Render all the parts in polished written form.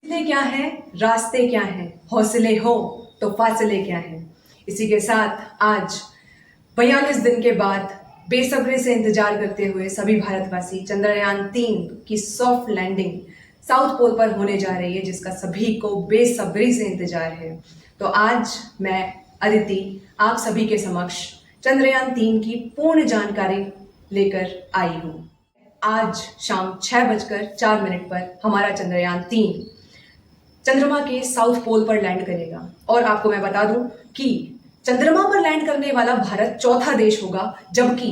रास्ते क्या है, रास्ते क्या है, हौसले हो तो फासले क्या है। इसी के साथ आज 42 दिन के बाद बेसब्री से इंतजार करते हुए सभी भारतवासी चंद्रयान 3 की सॉफ्ट लैंडिंग साउथ पोल पर होने जा रही है, जिसका सभी को बेसब्री से इंतजार है। तो आज मैं अदिति आप सभी के समक्ष चंद्रयान 3 की पूर्ण जानकारी लेकर आई हूँ। आज शाम 6:04 पर हमारा चंद्रयान 3 चंद्रमा के साउथ पोल पर लैंड करेगा। और आपको मैं बता दूं कि चंद्रमा पर लैंड करने वाला भारत चौथा देश होगा, जबकि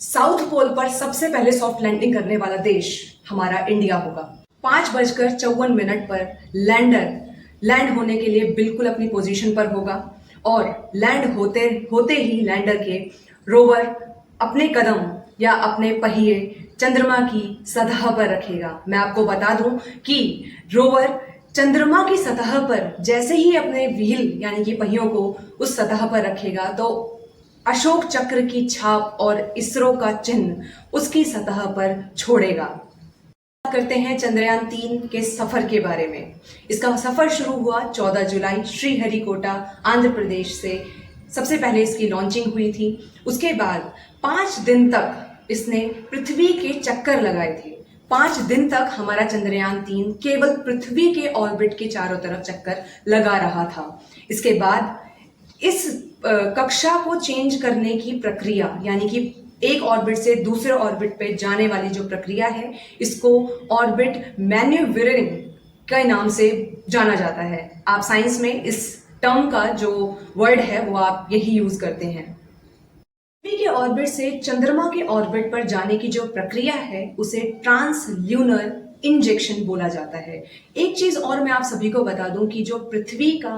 साउथ पोल पर सबसे पहले सॉफ्ट लैंडिंग करने वाला देश हमारा इंडिया होगा। 5:54 पर लैंडर लैंड होने के लिए बिल्कुल अपनी पोजीशन पर होगा और लैंड होते होते ही लैंडर के रोवर अपने कदम या अपने पहिए चंद्रमा की सतह पर रखेगा। मैं आपको बता दूं कि रोवर चंद्रमा की सतह पर जैसे ही अपने व्हील यानी कि पहियों को उस सतह पर रखेगा तो अशोक चक्र की छाप और इसरो का चिन्ह उसकी सतह पर छोड़ेगा। बात करते हैं चंद्रयान 3 के सफर के बारे में। इसका सफर शुरू हुआ 14 जुलाई श्रीहरिकोटा आंध्र प्रदेश से। सबसे पहले इसकी लॉन्चिंग हुई थी। उसके बाद 5 दिन तक इसने पृथ्वी के चक्कर लगाए थे। 5 दिन तक हमारा चंद्रयान 3 केवल पृथ्वी के ऑर्बिट के चारों तरफ चक्कर लगा रहा था। इसके बाद इस कक्षा को चेंज करने की प्रक्रिया यानी कि एक ऑर्बिट से दूसरे ऑर्बिट पे जाने वाली जो प्रक्रिया है, इसको ऑर्बिट मैन्यूवरिंग के नाम से जाना जाता है। आप साइंस में इस टर्म का जो वर्ड है वो आप यही यूज करते हैं। पृथ्वी के ऑर्बिट से चंद्रमा के ऑर्बिट पर जाने की जो प्रक्रिया है उसे ट्रांसल्यूनर इंजेक्शन बोला जाता है। एक चीज और मैं आप सभी को बता दूं कि जो पृथ्वी का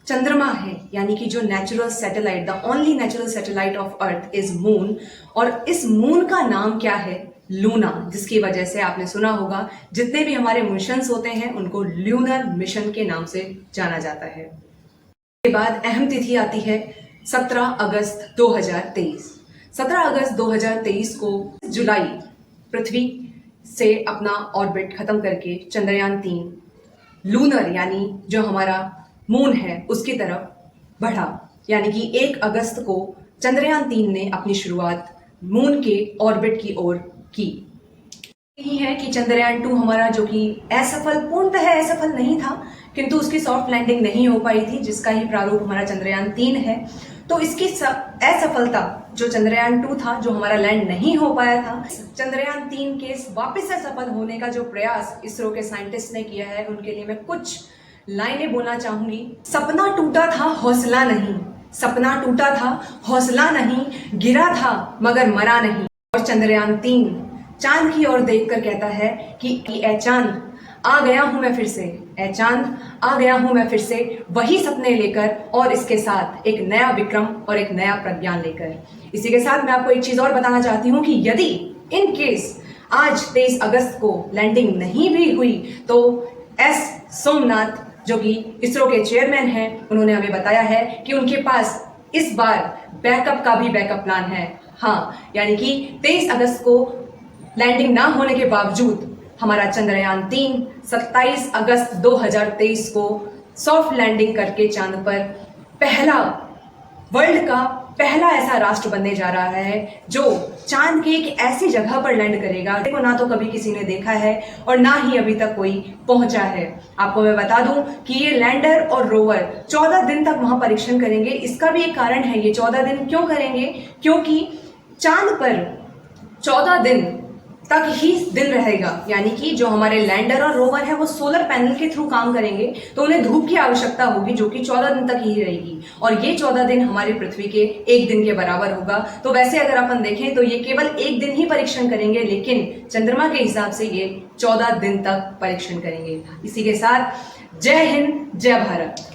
चंद्रमा है यानी कि जो natural satellite, the only natural satellite of earth is moon, और इस मून का नाम क्या है, लूना, जिसकी वजह से आपने सुना होगा जितने भी हमारे मिशंस होते हैं उनको ल्यूनर मिशन के नाम से जाना जाता है। इसके बाद अहम तिथि आती है 17 अगस्त 2023। 17 अगस्त 2023 को जुलाई पृथ्वी से अपना ऑर्बिट खत्म करके चंद्रयान 3 लूनर यानी जो हमारा मून है उसकी तरफ बढ़ा। यानी कि 1 अगस्त को चंद्रयान 3 ने अपनी शुरुआत मून के ऑर्बिट की ओर की। यही है कि चंद्रयान 2 हमारा जो कि पूर्णतः असफल नहीं था, किंतु उसकी सॉफ्ट लैंडिंग नहीं हो पाई थी, जिसका ही प्रारूप हमारा चंद्रयान 3 है। तो इसकी असफलता जो चंद्रयान 2 था, जो हमारा लैंड नहीं हो पाया था, चंद्रयान 3 के वापस से सफल होने का जो प्रयास इसरो के साइंटिस्ट ने किया है, उनके लिए मैं कुछ लाइनें बोलना चाहूंगी। सपना टूटा था हौसला नहीं, सपना टूटा था हौसला नहीं, गिरा था मगर मरा नहीं। और चंद्रयान 3 चांद की ओर देखकर कहता है कि ए चांद आ गया हूं मैं फिर से, ए चांद आ गया हूं मैं फिर से, वही सपने लेकर और इसके साथ एक नया विक्रम और एक नया प्रज्ञान लेकर। इसी के साथ मैं आपको एक चीज और बताना चाहती हूं कि यदि इन केस आज 23 अगस्त को लैंडिंग नहीं भी हुई तो एस सोमनाथ जो कि इसरो के चेयरमैन हैं, उन्होंने हमें बताया है कि उनके पास इस बार बैकअप का भी बैकअप प्लान है। हाँ, यानी कि 23 अगस्त को लैंडिंग ना होने के बावजूद हमारा चंद्रयान 3 27 अगस्त 2023 को सॉफ्ट लैंडिंग करके चांद पर वर्ल्ड का पहला ऐसा राष्ट्र बनने जा रहा है जो चांद के एक ऐसी जगह पर लैंड करेगा देखो ना तो कभी किसी ने देखा है और ना ही अभी तक कोई पहुंचा है। आपको मैं बता दूं कि ये लैंडर और रोवर 14 दिन तक वहां परीक्षण करेंगे। इसका भी एक कारण है, ये 14 दिन क्यों करेंगे, क्योंकि चांद पर 14 दिन तक ही दिन रहेगा। यानी कि जो हमारे लैंडर और रोवर है वो सोलर पैनल के थ्रू काम करेंगे, तो उन्हें धूप की आवश्यकता होगी जो कि 14 दिन तक ही रहेगी, और ये 14 दिन हमारी पृथ्वी के 1 दिन के बराबर होगा। तो वैसे अगर अपन देखें तो ये केवल 1 दिन ही परीक्षण करेंगे, लेकिन चंद्रमा के हिसाब से ये 14 दिन तक परीक्षण करेंगे। इसी के साथ जय हिंद, जय भारत।